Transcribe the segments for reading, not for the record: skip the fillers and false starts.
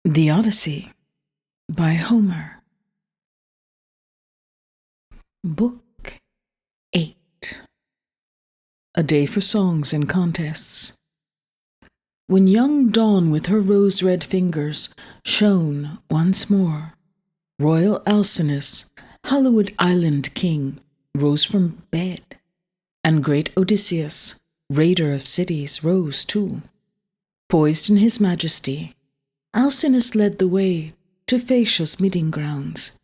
The Odyssey by Homer. Book 8. A Day for Songs and Contests. When young dawn with her rose-red fingers shone once more, royal Alcinous, hallowed island king, rose from bed, and great Odysseus, raider of cities, rose too. Poised in his majesty, Alcinous led the way to Phaecia's meeting grounds,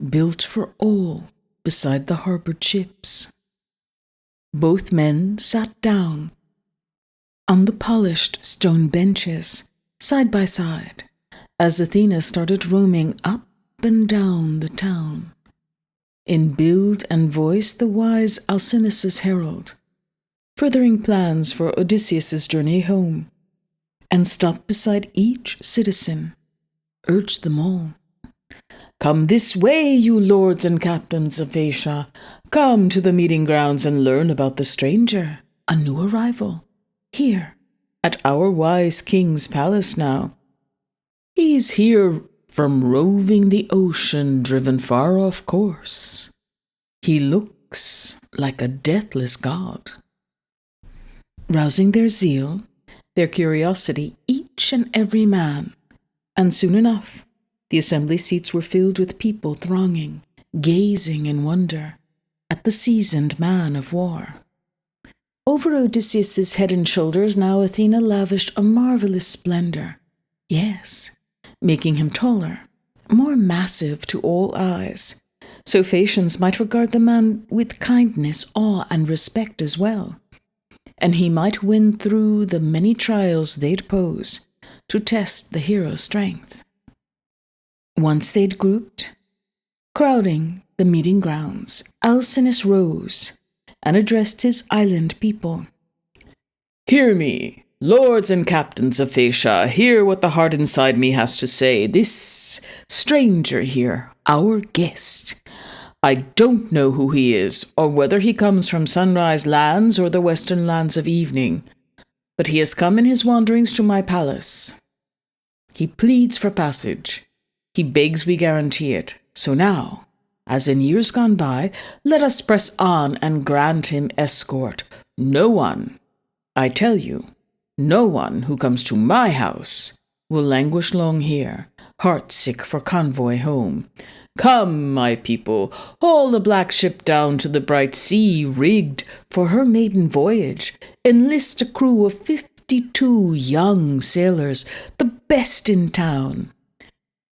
built for all beside the harbored ships. Both men sat down on the polished stone benches, side by side, as Athena started roaming up and down the town. In build and voice the wise Alcinous' herald, furthering plans for Odysseus' journey home, and stopped beside each citizen, urged them all. Come this way, you lords and captains of Phaecia. Come to the meeting grounds and learn about the stranger, a new arrival, here at our wise king's palace now. He's here from roving the ocean, driven far off course. He looks like a deathless god. Rousing their zeal, their curiosity, each and every man, and soon enough, the assembly seats were filled with people thronging, gazing in wonder at the seasoned man of war. Over Odysseus' head and shoulders now Athena lavished a marvelous splendor, yes, making him taller, more massive to all eyes, so Phaeacians might regard the man with kindness, awe, and respect as well, and he might win through the many trials they'd pose to test the hero's strength. Once they'd grouped, crowding the meeting grounds, Alcinous rose and addressed his island people. Hear me, lords and captains of Phaecia, hear what the heart inside me has to say. This stranger here, our guest, I don't know who he is, or whether he comes from sunrise lands or the western lands of evening, but he has come in his wanderings to my palace. He pleads for passage. He begs we guarantee it. So now, as in years gone by, let us press on and grant him escort. No one, I tell you, no one who comes to my house will languish long here, heartsick for convoy home. Come, my people, haul the black ship down to the bright sea, rigged for her maiden voyage. Enlist a crew of 52 young sailors, the best in town,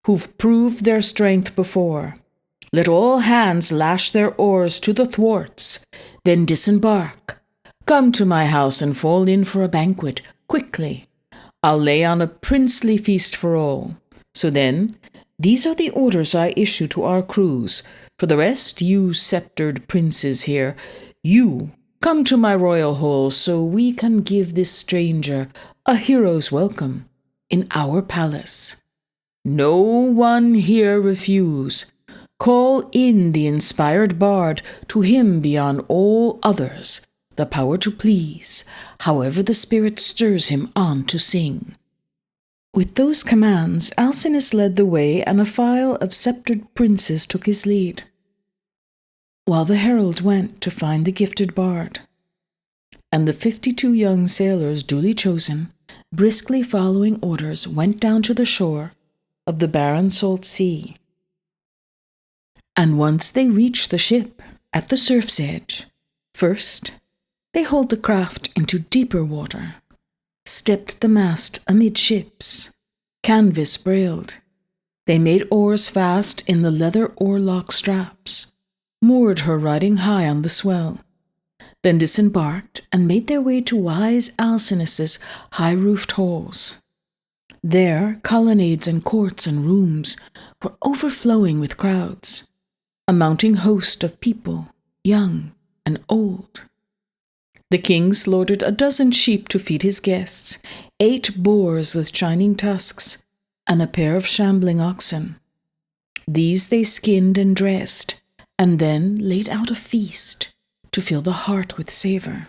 who've proved their strength before. Let all hands lash their oars to the thwarts, then disembark. Come to my house and fall in for a banquet, quickly. I'll lay on a princely feast for all. So then, these are the orders I issue to our crews. For the rest, you sceptered princes here, you come to my royal hall so we can give this stranger a hero's welcome in our palace. No one here refuse. Call in the inspired bard, to him beyond all others the power to please, however the spirit stirs him on to sing. With those commands, Alcinous led the way, and a file of sceptred princes took his lead, while the herald went to find the gifted bard. And the 52 young sailors duly chosen, briskly following orders, went down to the shore of the barren salt sea. And once they reached the ship at the surf's edge, first they hauled the craft into deeper water, stepped the mast amidships, canvas brailed. They made oars fast in the leather oarlock straps, moored her riding high on the swell, then disembarked and made their way to wise Alcinous' high-roofed halls. There, colonnades and courts and rooms were overflowing with crowds, a mounting host of people, young and old. The king slaughtered a dozen sheep to feed his guests, 8 boars with shining tusks, and a pair of shambling oxen. These they skinned and dressed, and then laid out a feast to fill the heart with savor.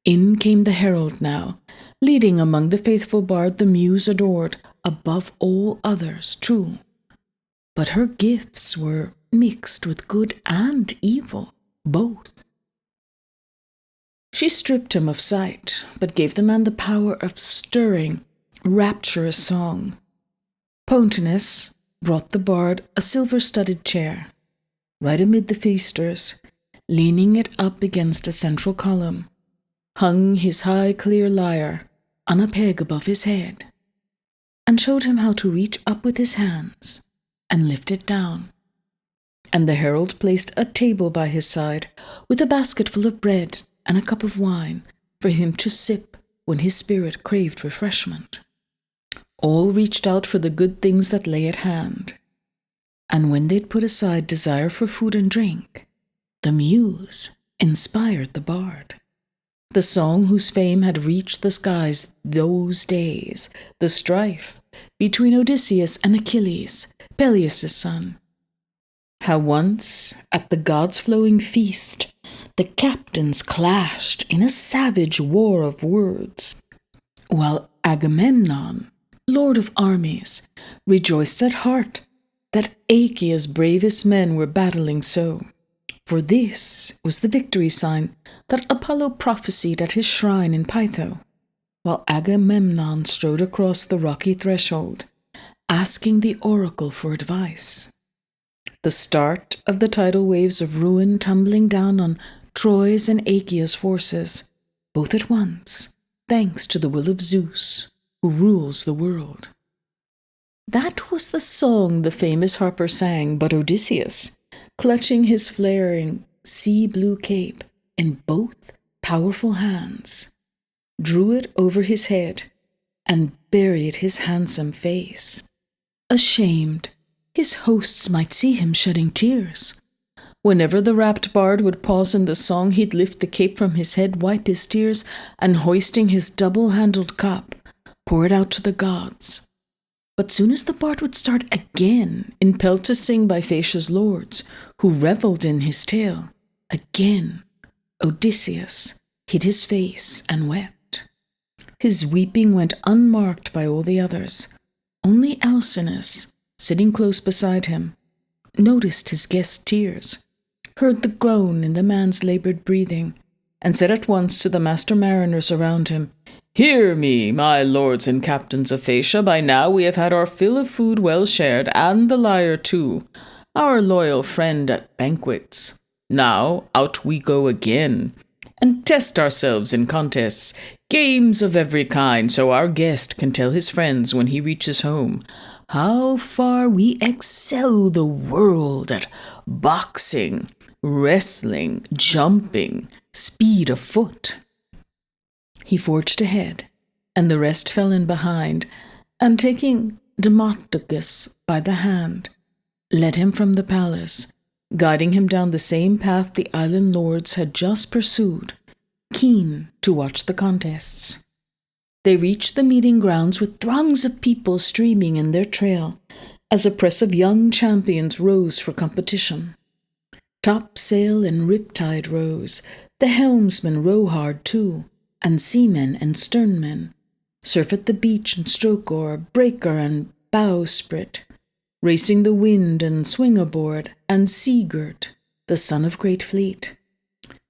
In came the herald now, leading among the faithful bard the muse adored, above all others, true. But her gifts were mixed with good and evil, both. She stripped him of sight, but gave the man the power of stirring, rapturous song. Pontonous brought the bard a silver-studded chair, right amid the feasters, leaning it up against a central column, hung his high clear lyre on a peg above his head, and showed him how to reach up with his hands and lift it down. And the herald placed a table by his side, with a basket full of bread and a cup of wine for him to sip when his spirit craved refreshment. All reached out for the good things that lay at hand, and when they'd put aside desire for food and drink, the muse inspired the bard. The song whose fame had reached the skies those days, the strife between Odysseus and Achilles, Peleus' son. How once, at the gods' flowing feast, the captains clashed in a savage war of words, while Agamemnon, lord of armies, rejoiced at heart that Achaea's bravest men were battling so. For this was the victory sign that Apollo prophesied at his shrine in Pytho, while Agamemnon strode across the rocky threshold, asking the oracle for advice. The start of the tidal waves of ruin tumbling down on Troy's and Achaea's forces, both at once, thanks to the will of Zeus, who rules the world. That was the song the famous harper sang, but Odysseus, clutching his flaring sea-blue cape in both powerful hands, drew it over his head and buried his handsome face. Ashamed, his hosts might see him shedding tears. Whenever the rapt bard would pause in the song, he'd lift the cape from his head, wipe his tears, and hoisting his double-handled cup, pour it out to the gods. But soon as the bard would start again, impelled to sing by Phaecia's lords, who revelled in his tale, again Odysseus hid his face and wept. His weeping went unmarked by all the others. Only Alcinous, sitting close beside him, noticed his guest's tears, heard the groan in the man's labored breathing, and said at once to the master mariners around him, "Hear me, my lords and captains of Phaecia, by now we have had our fill of food well shared, and the lyre too, our loyal friend at banquets. Now out we go again, and test ourselves in contests, games of every kind, so our guest can tell his friends when he reaches home how far we excel the world at boxing, wrestling, jumping, speed of foot." He forged ahead, and the rest fell in behind, and taking Demodocus by the hand, led him from the palace, guiding him down the same path the island lords had just pursued, keen to watch the contests. They reached the meeting grounds with throngs of people streaming in their trail, as a press of young champions rose for competition. Topsail and riptide rose, the helmsmen row hard too, and seamen and sternmen, surf at the beach and stroke oar, breaker and bowsprit, racing the wind and swing aboard, and Sigurd, the son of great fleet.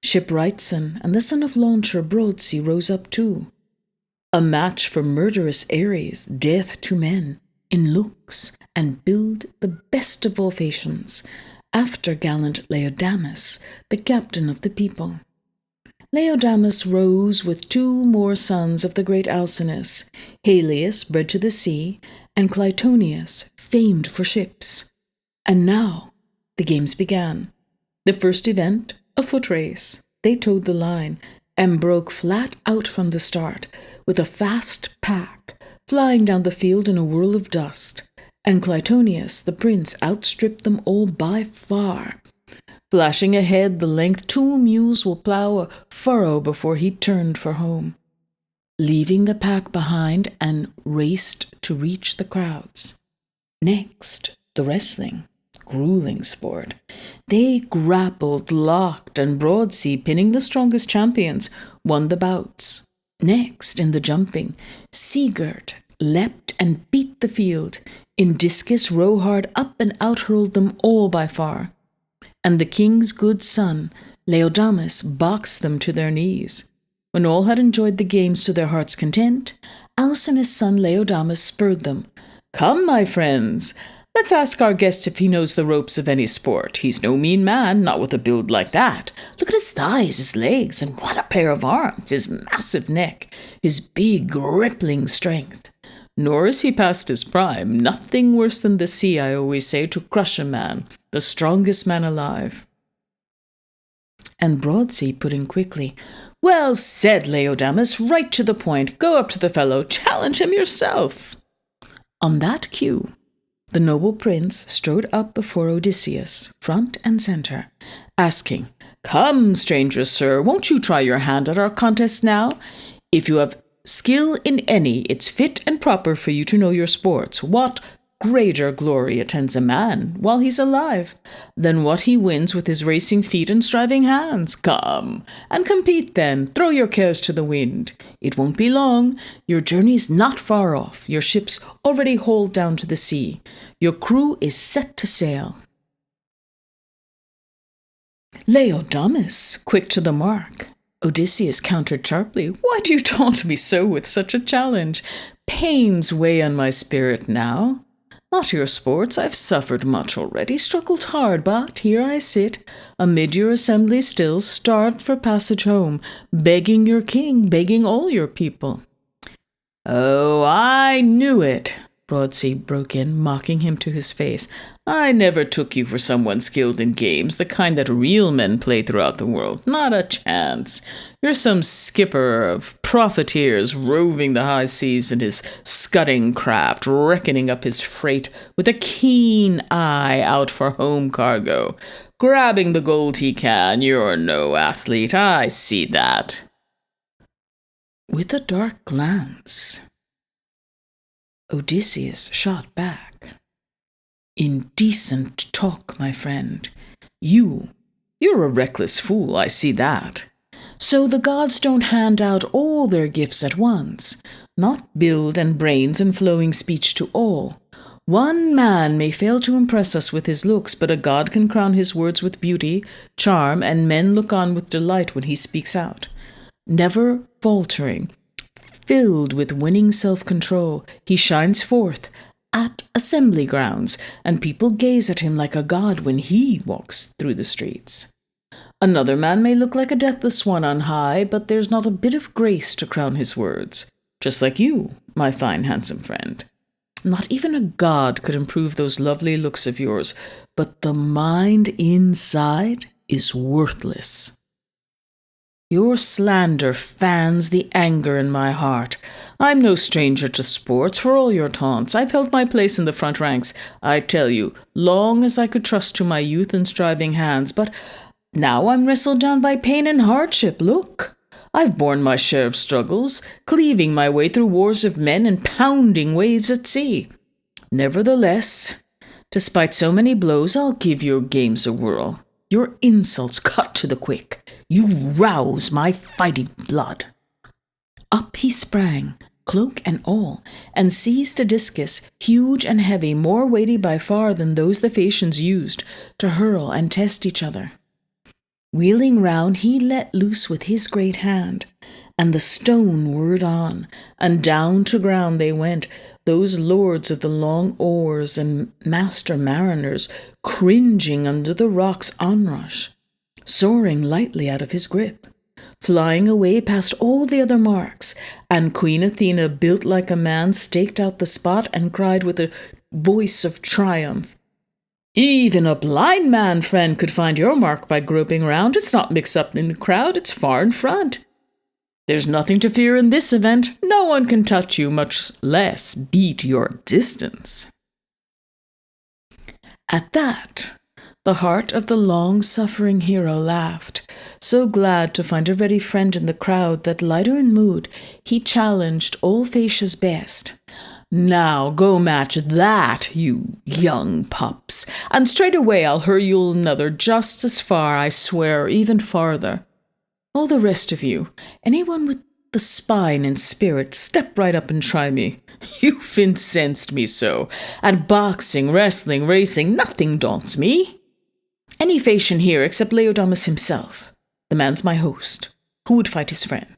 Shipwrightson and the son of launcher Broadsea rose up too, a match for murderous Ares, death to men, in looks, and build the best of all Phaeacians, after gallant Laodamas, the captain of the people. Laodamas rose with two more sons of the great Alcinous, Halius, bred to the sea, and Clytonius, famed for ships. And now the games began. The first event, a foot race. They towed the line, and broke flat out from the start, with a fast pack, flying down the field in a whirl of dust, and Clytonius, the prince, outstripped them all by far. Flashing ahead the length 2 mules will plough a furrow before he turned for home, leaving the pack behind and raced to reach the crowds. Next, the wrestling. Grueling sport. They grappled, locked, and Broadsea, pinning the strongest champions, won the bouts. Next, in the jumping, Sigurd leapt and beat the field. In discus, Rohard up and out hurled them all by far. And the king's good son, Laodamas, boxed them to their knees. When all had enjoyed the games to their heart's content, Alcinous's son Laodamas spurred them. "Come, my friends, let's ask our guest if he knows the ropes of any sport. He's no mean man, not with a build like that. Look at his thighs, his legs, and what a pair of arms, his massive neck, his big, rippling strength. Nor is he past his prime. Nothing worse than the sea, I always say, to crush a man, the strongest man alive." And Broadsea put in quickly, "Well said, Laodamas, right to the point. Go up to the fellow, challenge him yourself." On that cue, the noble prince strode up before Odysseus, front and center, asking, "Come, stranger sir, won't you try your hand at our contest now? If you have skill in any, it's fit and proper for you to know your sports. What greater glory attends a man while he's alive than what he wins with his racing feet and striving hands? Come, and compete then. Throw your cares to the wind. It won't be long. Your journey's not far off. Your ship's already hauled down to the sea. Your crew is set to sail." Laodamas, quick to the mark, Odysseus countered sharply, "Why do you taunt me so with such a challenge? Pains weigh on my spirit now. Not your sports, I've suffered much already, struggled hard, but here I sit, amid your assembly still, starved for passage home, begging your king, begging all your people." "Oh, I knew it," Broadsea broke in, mocking him to his face. "I never took you for someone skilled in games, the kind that real men play throughout the world. Not a chance. You're some skipper of profiteers roving the high seas in his scudding craft, reckoning up his freight with a keen eye out for home cargo, grabbing the gold he can. You're no athlete, I see that." With a dark glance, Odysseus shot back, "Indecent talk, my friend. You're a reckless fool, I see that. So the gods don't hand out all their gifts at once, not build and brains and flowing speech to all. One man may fail to impress us with his looks, but a god can crown his words with beauty, charm, and men look on with delight when he speaks out. Never faltering, filled with winning self-control, he shines forth at assembly grounds, and people gaze at him like a god when he walks through the streets. Another man may look like a deathless one on high, but there's not a bit of grace to crown his words, just like you, my fine handsome friend. Not even a god could improve those lovely looks of yours, but the mind inside is worthless. Your slander fans the anger in my heart. I'm no stranger to sports, for all your taunts. I've held my place in the front ranks, I tell you, long as I could trust to my youth and striving hands, but now I'm wrestled down by pain and hardship. Look, I've borne my share of struggles, cleaving my way through wars of men and pounding waves at sea. Nevertheless, despite so many blows, I'll give your games a whirl. Your insults cut to the quick. You rouse my fighting blood." Up he sprang, cloak and all, and seized a discus, huge and heavy, more weighty by far than those the Phaeacians used, to hurl and test each other. Wheeling round, he let loose with his great hand, and the stone whirred on, and down to ground they went, those lords of the long oars and master mariners cringing under the rock's onrush, soaring lightly out of his grip, flying away past all the other marks, and Queen Athena, built like a man, staked out the spot and cried with a voice of triumph, "Even a blind man, friend, could find your mark by groping round. It's not mixed up in the crowd, it's far in front. There's nothing to fear in this event. No one can touch you, much less beat your distance." At that, the heart of the long-suffering hero laughed, so glad to find a ready friend in the crowd that, lighter in mood, he challenged all Phaecia's best. "Now go match that, you young pups, and straightway I'll hurl you another just as far, I swear, even farther." All the rest of you, anyone with the spine and spirit, step right up and try me. You've incensed me so. At boxing, wrestling, racing, nothing daunts me. Any Phaeacian here except Laodamas himself. The man's my host. Who would fight his friend?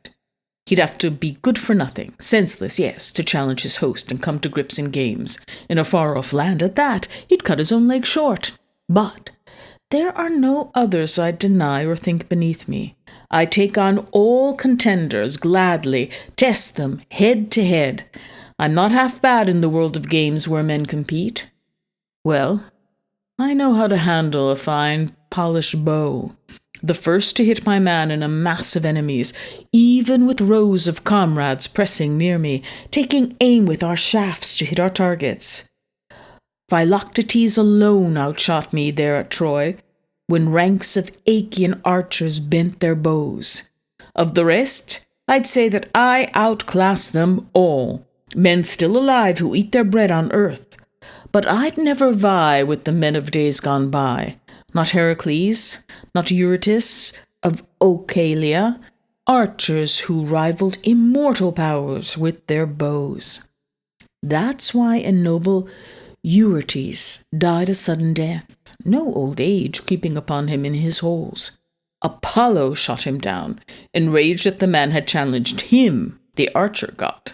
He'd have to be good for nothing, senseless, yes, to challenge his host and come to grips in games. In a far-off land at that, he'd cut his own leg short. But there are no others I'd deny or think beneath me. I take on all contenders gladly, test them head to head. I'm not half bad in the world of games where men compete. Well, I know how to handle a fine, polished bow. The first to hit my man in a mass of enemies, even with rows of comrades pressing near me, taking aim with our shafts to hit our targets. Philoctetes alone outshot me there at Troy, when ranks of Achaean archers bent their bows. Of the rest, I'd say that I outclass them all, men still alive who eat their bread on earth. But I'd never vie with the men of days gone by. Not Heracles, not Eurytus of Oechalia, archers who rivaled immortal powers with their bows. That's why a noble Eurytus died a sudden death, no old age creeping upon him in his halls. Apollo shot him down, enraged that the man had challenged him, the archer god.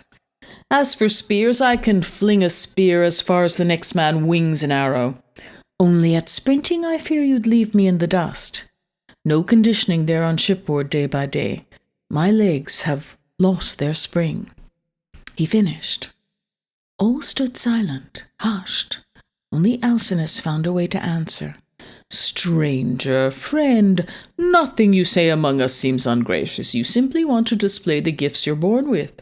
As for spears, I can fling a spear as far as the next man wings an arrow. Only at sprinting I fear you'd leave me in the dust. No conditioning there on shipboard day by day. My legs have lost their spring. He finished. All stood silent, hushed. Only Alcinous found a way to answer. Stranger, friend, nothing you say among us seems ungracious. You simply want to display the gifts you're born with.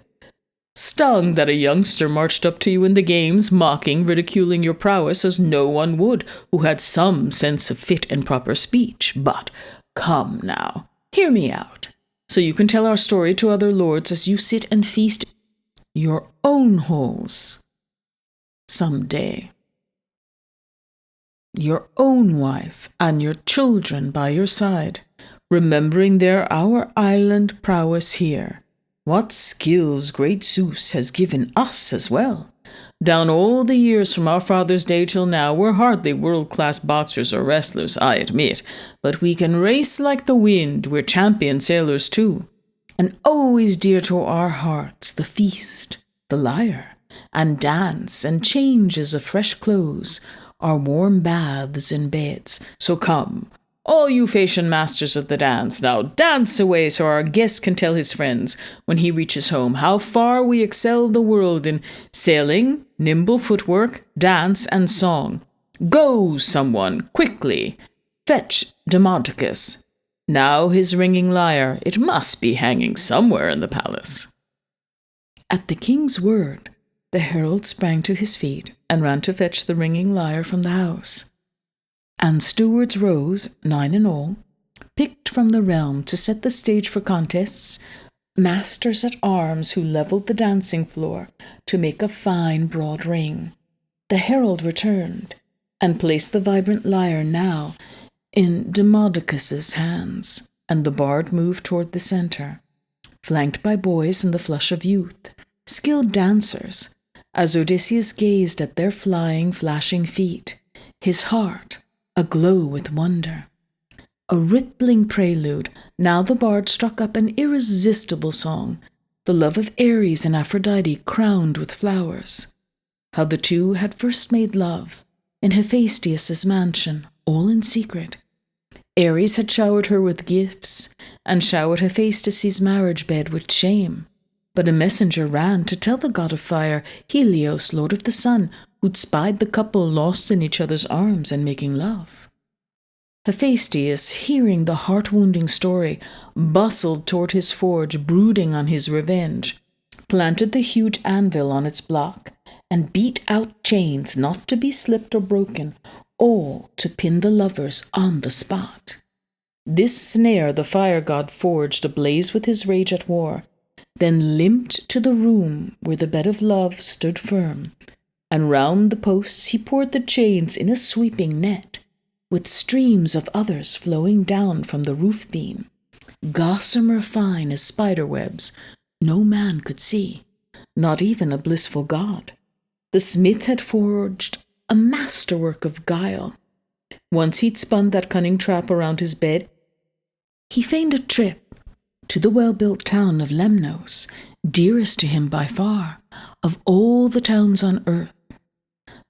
Stung that a youngster marched up to you in the games, mocking, ridiculing your prowess as no one would who had some sense of fit and proper speech. But come now, hear me out, so you can tell our story to other lords as you sit and feast your own halls some day. Your own wife and your children by your side, remembering their our island prowess here. What skills great Zeus has given us as well. Down all the years from our father's day till now, we're hardly world-class boxers or wrestlers, I admit, but we can race like the wind, we're champion sailors too. And always dear to our hearts, the feast, the lyre, and dance, and changes of fresh clothes, our warm baths and beds. So come, all you Phaeacian masters of the dance, now dance away so our guest can tell his friends, when he reaches home, how far we excel the world in sailing, nimble footwork, dance, and song. Go, someone, quickly, fetch Demodocus. Now his ringing lyre, it must be hanging somewhere in the palace. At the king's word, the herald sprang to his feet and ran to fetch the ringing lyre from the house. And stewards rose, 9 in all, picked from the realm to set the stage for contests, masters at arms who levelled the dancing floor to make a fine broad ring. The herald returned, and placed the vibrant lyre now in Demodocus's hands, and the bard moved toward the center, flanked by boys in the flush of youth, skilled dancers, as Odysseus gazed at their flying, flashing feet, his heart aglow with wonder. A rippling prelude, now the bard struck up an irresistible song, the love of Ares and Aphrodite crowned with flowers. How the two had first made love, in Hephaestus's mansion, all in secret. Ares had showered her with gifts, and showered Hephaestus's marriage bed with shame. But a messenger ran to tell the god of fire, Helios, lord of the sun, who'd spied the couple lost in each other's arms and making love. Hephaestus, hearing the heart-wounding story, bustled toward his forge, brooding on his revenge, planted the huge anvil on its block, and beat out chains not to be slipped or broken, all to pin the lovers on the spot. This snare the fire god forged ablaze with his rage at war, then limped to the room where the bed of love stood firm, and round the posts he poured the chains in a sweeping net, with streams of others flowing down from the roof beam. gossamer fine as spider webs, no man could see, not even a blissful god. The smith had forged a masterwork of guile. Once he'd spun that cunning trap around his bed, he feigned a trip to the well-built town of Lemnos, dearest to him by far of all the towns on earth.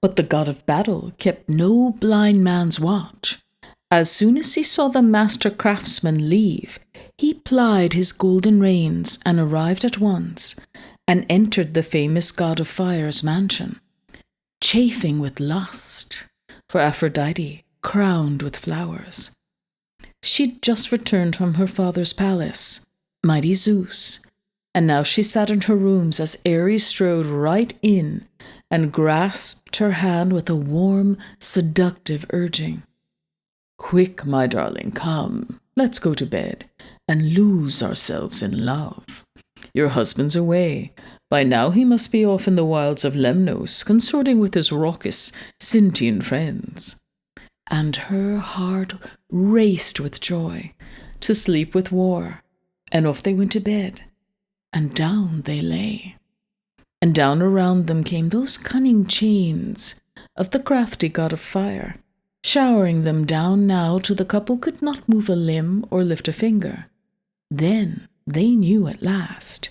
But the god of battle kept no blind man's watch. As soon as he saw the master craftsman leave, he plied his golden reins and arrived at once, and entered the famous god of fire's mansion, chafing with lust for Aphrodite, crowned with flowers. She'd just returned from her father's palace, mighty Zeus, and now she sat in her rooms as Ares strode right in and grasped her hand with a warm, seductive urging. "Quick, my darling, come, let's go to bed and lose ourselves in love. Your husband's away. By now he must be off in the wilds of Lemnos, consorting with his raucous Sintian friends." And her heart raced with joy, to sleep with war, and off they went to bed, and down they lay. And down around them came those cunning chains of the crafty god of fire, showering them down now till the couple could not move a limb or lift a finger. Then they knew at last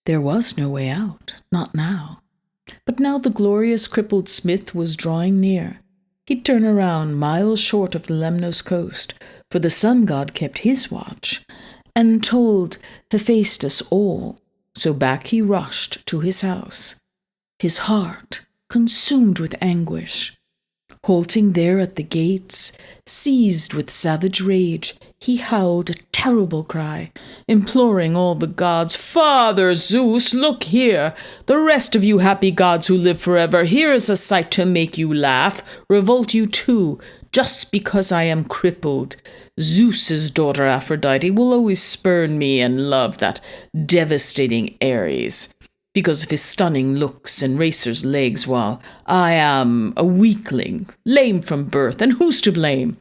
there was no way out, not now. But now the glorious crippled smith was drawing near. He'd turn around miles short of the Lemnos coast, for the sun god kept his watch, and told Hephaestus all. So back he rushed to his house, his heart consumed with anguish. Halting there at the gates, seized with savage rage, he howled a terrible cry, imploring all the gods, "Father Zeus, look here! The rest of you happy gods who live forever, here is a sight to make you laugh, revolt you too, just because I am crippled. Zeus's daughter Aphrodite will always spurn me and love that devastating Ares, because of his stunning looks and racer's legs, while I am a weakling, lame from birth, and who's to blame?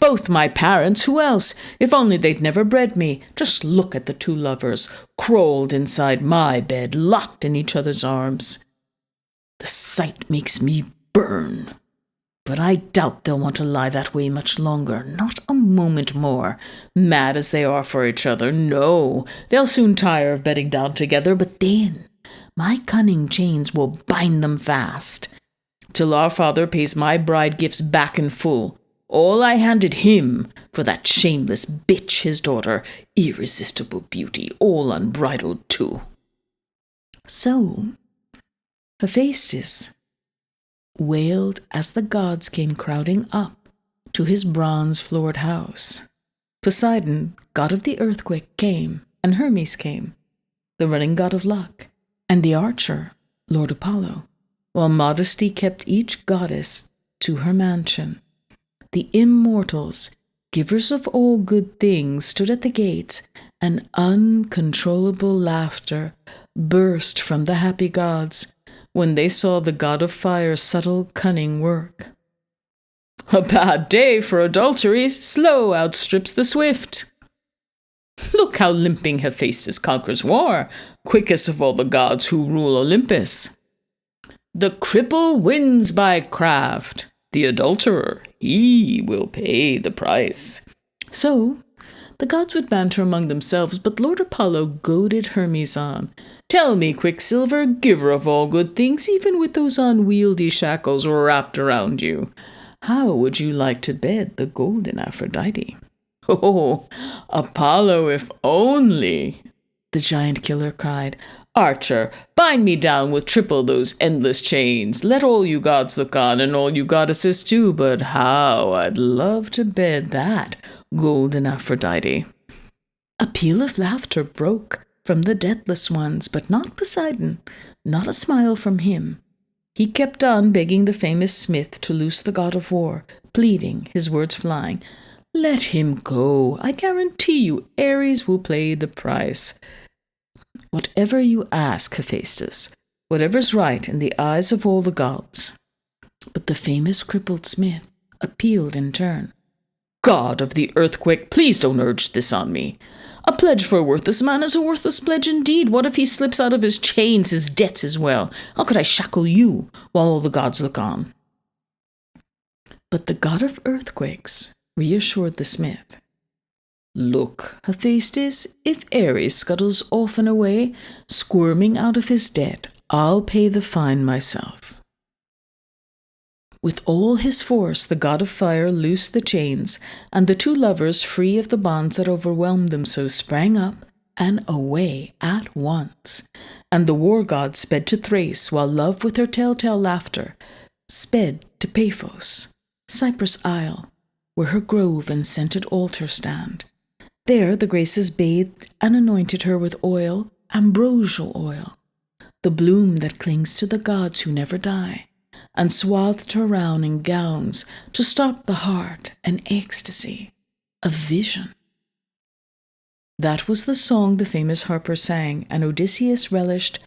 Both my parents, who else? If only they'd never bred me. Just look at the two lovers, crawled inside my bed, locked in each other's arms. The sight makes me burn. But I doubt they'll want to lie that way much longer, not a moment more, mad as they are for each other. No, they'll soon tire of bedding down together, but then my cunning chains will bind them fast, till our father pays my bride gifts back in full, all I handed him for that shameless bitch, his daughter, irresistible beauty, all unbridled too." So Hephaestus wailed as the gods came crowding up to his bronze-floored house. Poseidon, god of the earthquake, came, and Hermes came, the running god of luck, and the archer, Lord Apollo, while modesty kept each goddess to her mansion. The immortals, givers of all good things, stood at the gates, and uncontrollable laughter burst from the happy gods when they saw the god of fire's subtle cunning work. "A bad day for adultery, slow outstrips the swift. Look how limping Hephaestus conquers war, quickest of all the gods who rule Olympus. The cripple wins by craft, the adulterer, he will pay the price." So the gods would banter among themselves, but Lord Apollo goaded Hermes on. "Tell me, Quicksilver, giver of all good things, even with those unwieldy shackles wrapped around you, how would you like to bed the golden Aphrodite?" "Oh, Apollo, if only," the giant killer cried. "Archer, bind me down with triple those endless chains. Let all you gods look on, and all you goddesses too, but how I'd love to bed that golden Aphrodite." A peal of laughter broke from the deathless ones, but not Poseidon, not a smile from him. He kept on begging the famous smith to loose the god of war, pleading, his words flying. "Let him go. I guarantee you Ares will pay the price. Whatever you ask, Hephaestus, whatever's right in the eyes of all the gods." But the famous crippled smith appealed in turn. "God of the earthquake, please don't urge this on me. A pledge for a worthless man is a worthless pledge indeed. What if he slips out of his chains, his debts as well? How could I shackle you while all the gods look on? But the god of earthquakes reassured the smith. Look, Hephaestus, if Ares scuttles off and away, squirming out of his debt, I'll pay the fine myself. With all his force, the god of fire loosed the chains, and the two lovers, free of the bonds that overwhelmed them so, sprang up and away at once. And the war god sped to Thrace, while love with her telltale laughter sped to Paphos, Cyprus Isle, where her grove and scented altar stand. There the Graces bathed and anointed her with oil, ambrosial oil, the bloom that clings to the gods who never die, and swathed her round in gowns to stop the heart and ecstasy of vision. That was the song the famous harper sang, and Odysseus relished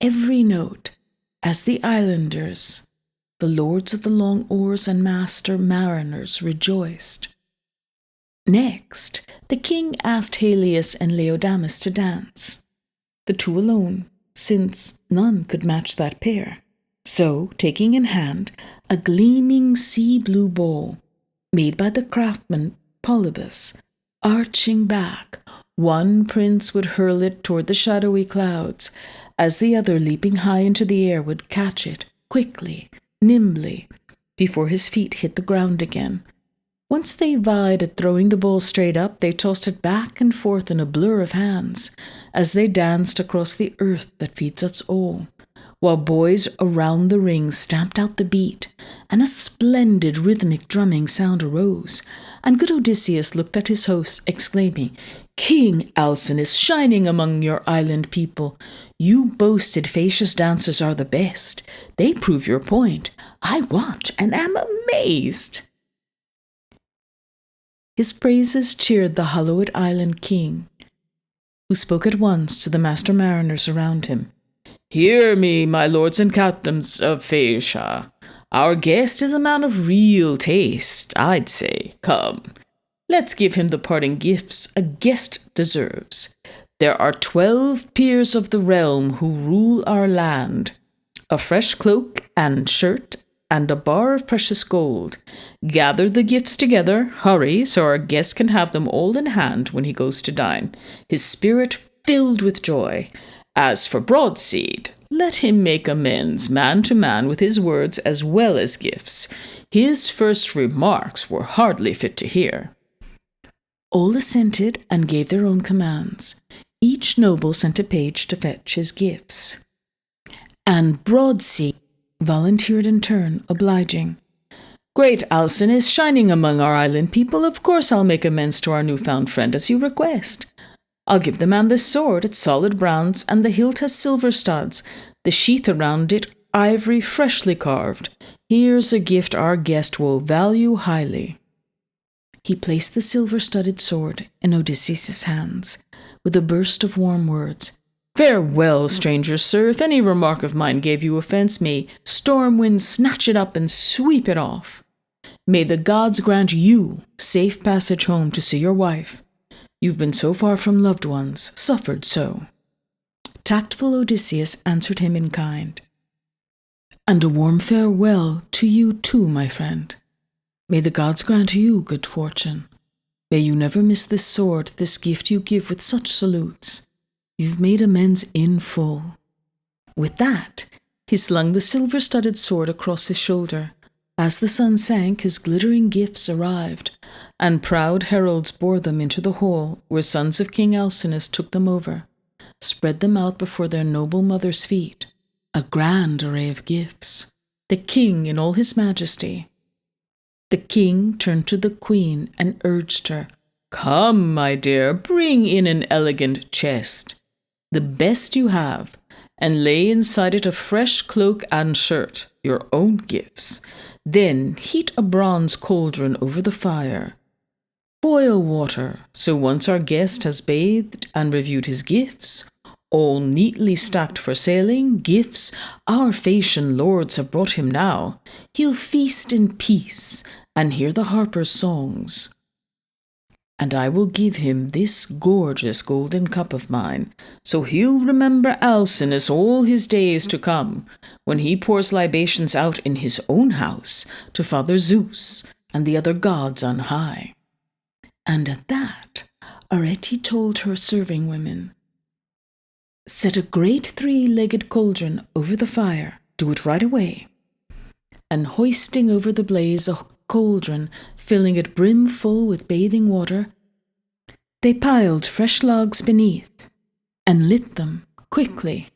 every note as the islanders, the lords of the long oars and master mariners, rejoiced. Next, the king asked Helios and Laodamas to dance, the two alone, since none could match that pair. So, taking in hand a gleaming sea-blue bowl, made by the craftsman Polybus, arching back, one prince would hurl it toward the shadowy clouds, as the other, leaping high into the air, would catch it quickly, nimbly, before his feet hit the ground again. Once they vied at throwing the bowl straight up, they tossed it back and forth in a blur of hands, as they danced across the earth that feeds us all, while boys around the ring stamped out the beat, and a splendid rhythmic drumming sound arose, and good Odysseus looked at his hosts, exclaiming, King Alcinous, shining among your island people, you boasted Phaecia's dancers are the best. They prove your point. I watch and am amazed. His praises cheered the hallowed island king, who spoke at once to the master mariners around him. Hear me, my lords and captains of Phaecia. Our guest is a man of real taste, I'd say. Come, let's give him the parting gifts a guest deserves. There are 12 peers of the realm who rule our land. A fresh cloak and shirt and a bar of precious gold. Gather the gifts together, hurry, so our guest can have them all in hand when he goes to dine, his spirit filled with joy. As for Broadseed, let him make amends man to man with his words as well as gifts. His first remarks were hardly fit to hear. All assented and gave their own commands. Each noble sent a page to fetch his gifts. And Broadseed volunteered in turn, obliging. Great Alcin is shining among our island people. Of course I'll make amends to our newfound friend as you request. I'll give the man this sword, it's solid bronze, and the hilt has silver studs, the sheath around it ivory freshly carved. Here's a gift our guest will value highly. He placed the silver-studded sword in Odysseus' hands, with a burst of warm words. Farewell, stranger sir. If any remark of mine gave you offense, may storm winds snatch it up and sweep it off. May the gods grant you safe passage home to see your wife. You've been so far from loved ones, suffered so. Tactful Odysseus answered him in kind. And a warm farewell to you too, my friend. May the gods grant you good fortune. May you never miss this sword, this gift you give with such salutes. You've made amends in full. With that, he slung the silver-studded sword across his shoulder. As the sun sank, his glittering gifts arrived, and proud heralds bore them into the hall, where sons of King Alcinous took them over, spread them out before their noble mother's feet, a grand array of gifts, the king in all his majesty. The king turned to the queen and urged her, Come, my dear, bring in an elegant chest, the best you have, and lay inside it a fresh cloak and shirt, your own gifts. Then heat a bronze cauldron over the fire. Boil water, so once our guest has bathed and reviewed his gifts, all neatly stacked for sailing, gifts our Phaeacian lords have brought him now, he'll feast in peace and hear the harper's songs. and I will give him this gorgeous golden cup of mine, so he'll remember Alcinous all his days to come, when he pours libations out in his own house to Father Zeus and the other gods on high." And at that, Arete told her serving women, "Set a great 3-legged cauldron over the fire, do it right away." And hoisting over the blaze a cauldron, filling it brimful with bathing water, they piled fresh logs beneath and lit them quickly.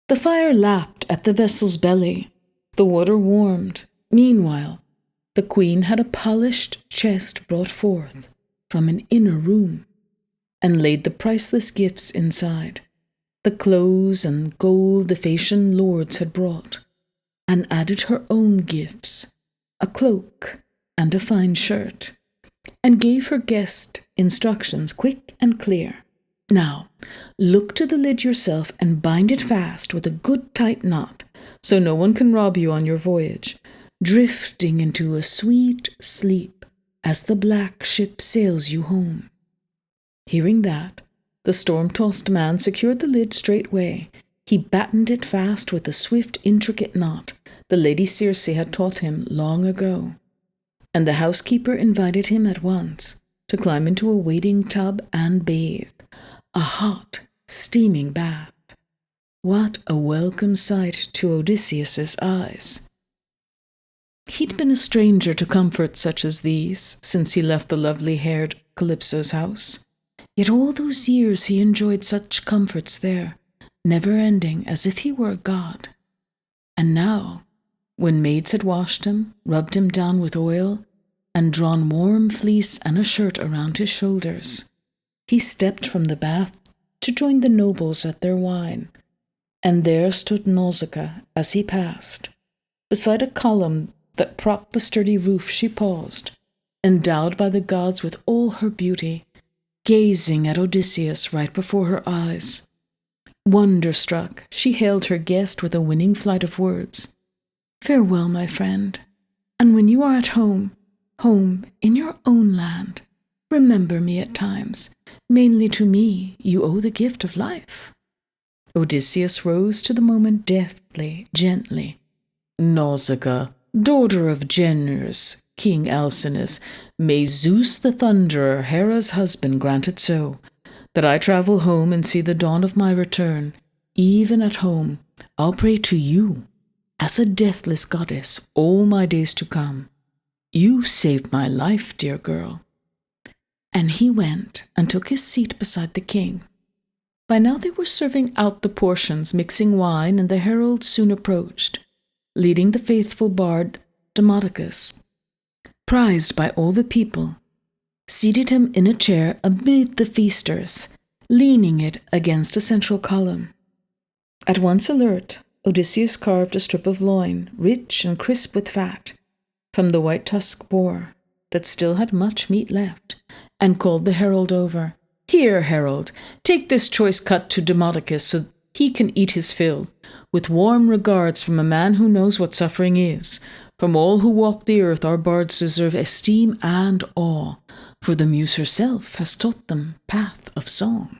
The fire lapped at the vessel's belly, the water warmed. Meanwhile, the queen had a polished chest brought forth from an inner room, and laid the priceless gifts inside, the clothes and gold the Phaeacian lords had brought, and added her own gifts, a cloak and a fine shirt, and gave her guest instructions quick and clear. "Now, look to the lid yourself and bind it fast with a good tight knot, so no one can rob you on your voyage, drifting into a sweet sleep as the black ship sails you home." Hearing that, the storm-tossed man secured the lid straightway. He battened it fast with a swift, intricate knot the Lady Circe had taught him long ago, and the housekeeper invited him at once to climb into a waiting tub and bathe, a hot, steaming bath. What a welcome sight to Odysseus's eyes! He'd been a stranger to comforts such as these since he left the lovely-haired Calypso's house. Yet all those years he enjoyed such comforts there, never-ending, as if he were a god. And now, when maids had washed him, rubbed him down with oil, and drawn warm fleece and a shirt around his shoulders, he stepped from the bath to join the nobles at their wine. And there stood Nausicaa as he passed. Beside a column that propped the sturdy roof she paused, endowed by the gods with all her beauty, gazing at Odysseus right before her eyes. Wonderstruck, she hailed her guest with a winning flight of words. "Farewell, my friend, and when you are at home in your own land, remember me at times. Mainly to me you owe the gift of life." Odysseus rose to the moment deftly, gently. "Nausicaa, daughter of generous King Alcinous, may Zeus the Thunderer, Hera's husband, grant it so, that I travel home and see the dawn of my return. Even at home, I'll pray to you, as a deathless goddess, all my days to come. You saved my life, dear girl." And he went and took his seat beside the king. By now they were serving out the portions, mixing wine, and the herald soon approached, leading the faithful bard Demodocus, prized by all the people, seated him in a chair amid the feasters, leaning it against a central column. At once alert, Odysseus carved a strip of loin, rich and crisp with fat, from the white-tusked boar that still had much meat left, and called the herald over. "Here, herald, take this choice cut to Demodocus so he can eat his fill, with warm regards from a man who knows what suffering is. From all who walk the earth our bards deserve esteem and awe, for the muse herself has taught them path of song.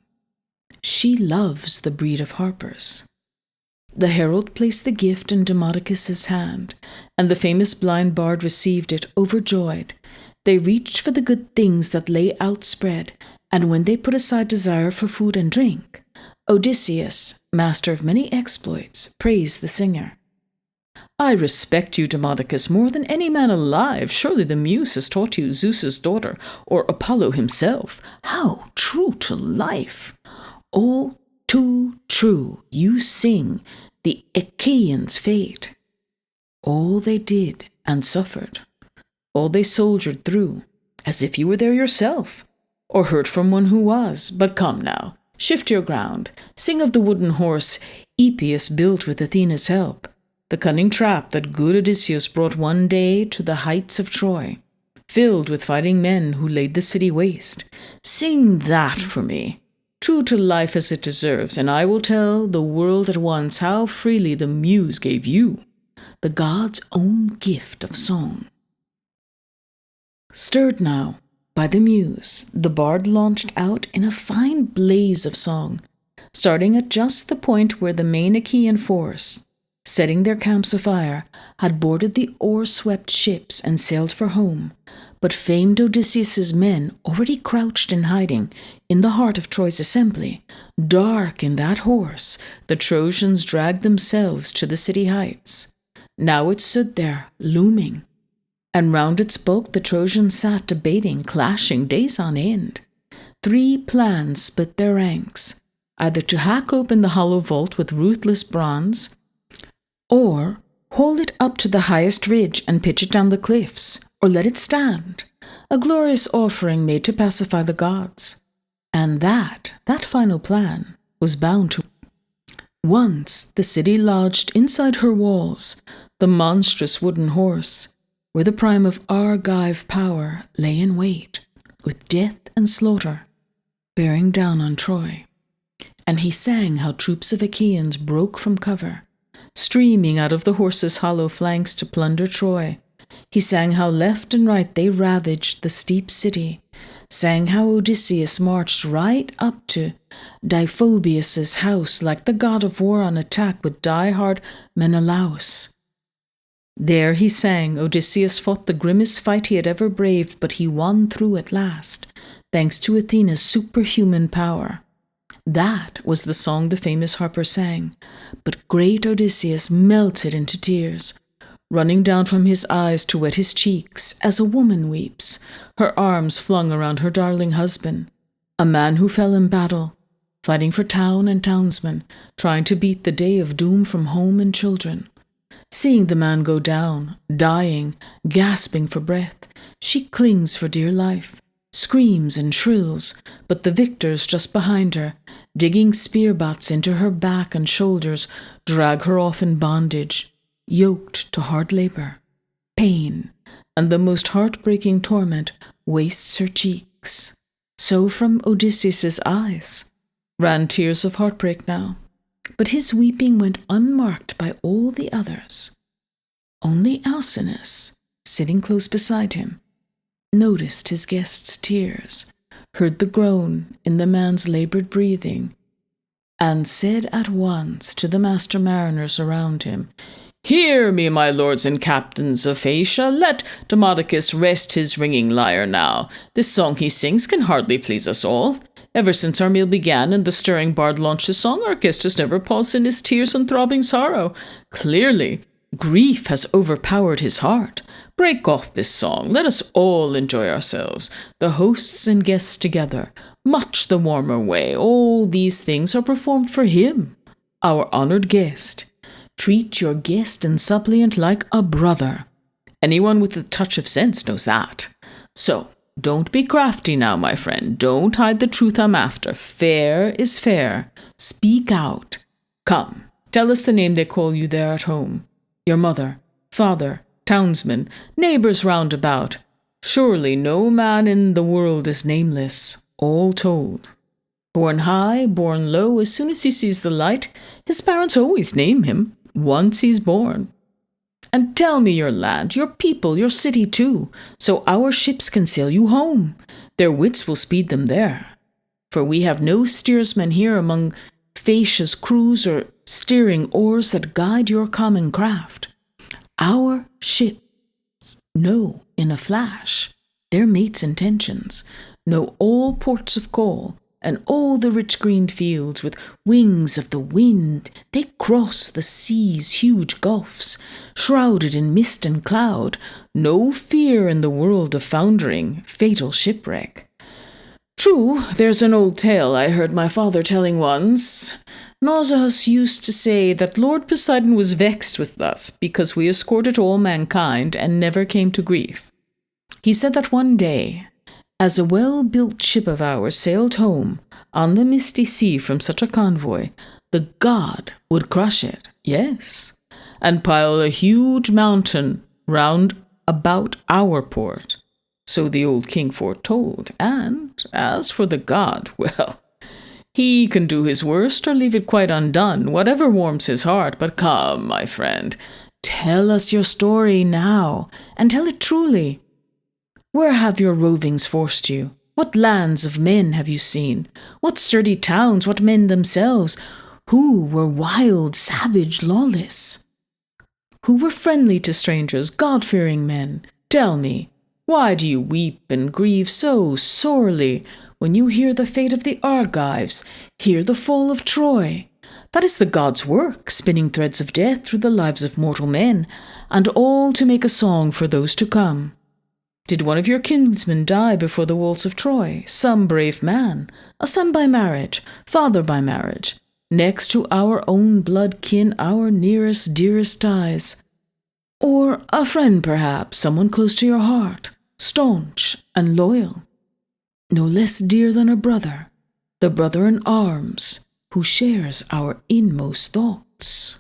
She loves the breed of harpers." The herald placed the gift in Demodocus's hand, and the famous blind bard received it, overjoyed. They reached for the good things that lay outspread, and when they put aside desire for food and drink, Odysseus, master of many exploits, praised the singer. "I respect you, Demodocus, more than any man alive. Surely the muse has taught you Zeus's daughter, or Apollo himself. How true to life! All too true. You sing the Achaeans' fate. All they did and suffered, all they soldiered through, as if you were there yourself, or heard from one who was. But come now, shift your ground. Sing of the wooden horse Epeus built with Athena's help, the cunning trap that good Odysseus brought one day to the heights of Troy, filled with fighting men who laid the city waste. Sing that for me, true to life as it deserves, and I will tell the world at once how freely the muse gave you the god's own gift of song." Stirred now by the muse, the bard launched out in a fine blaze of song, starting at just the point where the main Achaean force, setting their camps afire, had boarded the oar-swept ships and sailed for home. But famed Odysseus's men, already crouched in hiding in the heart of Troy's assembly, dark in that horse, the Trojans dragged themselves to the city heights. Now it stood there, looming, and round its bulk the Trojans sat debating, clashing days on end. 3 plans split their ranks, either to hack open the hollow vault with ruthless bronze, or hold it up to the highest ridge and pitch it down the cliffs, or let it stand, a glorious offering made to pacify the gods. And that final plan was bound to. Once the city lodged inside her walls, the monstrous wooden horse, where the prime of Argive power lay in wait, with death and slaughter, bearing down on Troy. And he sang how troops of Achaeans broke from cover, streaming out of the horse's hollow flanks to plunder Troy. He sang how left and right they ravaged the steep city, sang how Odysseus marched right up to Deiphobus's house like the god of war on attack with die-hard Menelaus. There he sang, Odysseus fought the grimmest fight he had ever braved, but he won through at last, thanks to Athena's superhuman power. That was the song the famous harper sang, but great Odysseus melted into tears, running down from his eyes to wet his cheeks, as a woman weeps, her arms flung around her darling husband, a man who fell in battle, fighting for town and townsmen, trying to beat the day of doom from home and children. Seeing the man go down, dying, gasping for breath, she clings for dear life, screams and shrills, but the victors just behind her, digging spear butts into her back and shoulders, drag her off in bondage, yoked to hard labor. Pain, and the most heartbreaking torment, wastes her cheeks. So from Odysseus's eyes ran tears of heartbreak now, but his weeping went unmarked by all the others. Only Alcinous, sitting close beside him, noticed his guest's tears, heard the groan in the man's labored breathing, and said at once to the master mariners around him, "Hear me, my lords and captains of Phaecia, let Demodocus rest his ringing lyre now. This song he sings can hardly please us all. Ever since our meal began and the stirring bard launched his song, our guest has never paused in his tears and throbbing sorrow. Clearly, grief has overpowered his heart. Break off this song. Let us all enjoy ourselves, the hosts and guests together, much the warmer way. All these things are performed for him, our honored guest. Treat your guest and suppliant like a brother. Anyone with a touch of sense knows that. So, don't be crafty now, my friend. Don't hide the truth I'm after. Fair is fair. Speak out. Come, tell us the name they call you there at home. Your mother, father, townsmen, neighbors round about. Surely no man in the world is nameless, all told. Born high, born low, as soon as he sees the light, his parents always name him, once he's born. And tell me your land, your people, your city too, so our ships can sail you home. Their wits will speed them there. For we have no steersmen here among Phaecia's crews or steering oars that guide your common craft. Our ships know in a flash their mate's intentions, know all ports of call, and all the rich green fields with wings of the wind. They cross the sea's huge gulfs, shrouded in mist and cloud. No fear in the world of foundering, fatal shipwreck. True, there's an old tale I heard my father telling once. Nauseus used to say that Lord Poseidon was vexed with us because we escorted all mankind and never came to grief. He said that one day, as a well-built ship of ours sailed home on the misty sea from such a convoy, the god would crush it, yes, and pile a huge mountain round about our port. So the old king foretold, and as for the god, well, he can do his worst or leave it quite undone, whatever warms his heart. But come, my friend, tell us your story now, and tell it truly. Where have your rovings forced you? What lands of men have you seen? What sturdy towns, what men themselves? Who were wild, savage, lawless? Who were friendly to strangers, God-fearing men? Tell me, why do you weep and grieve so sorely when you hear the fate of the Argives, hear the fall of Troy? That is the gods' work, spinning threads of death through the lives of mortal men, and all to make a song for those to come. Did one of your kinsmen die before the walls of Troy? Some brave man, a son by marriage, father by marriage, next to our own blood kin, our nearest, dearest ties? Or a friend, perhaps, someone close to your heart, staunch and loyal, no less dear than a brother, the brother in arms, who shares our inmost thoughts?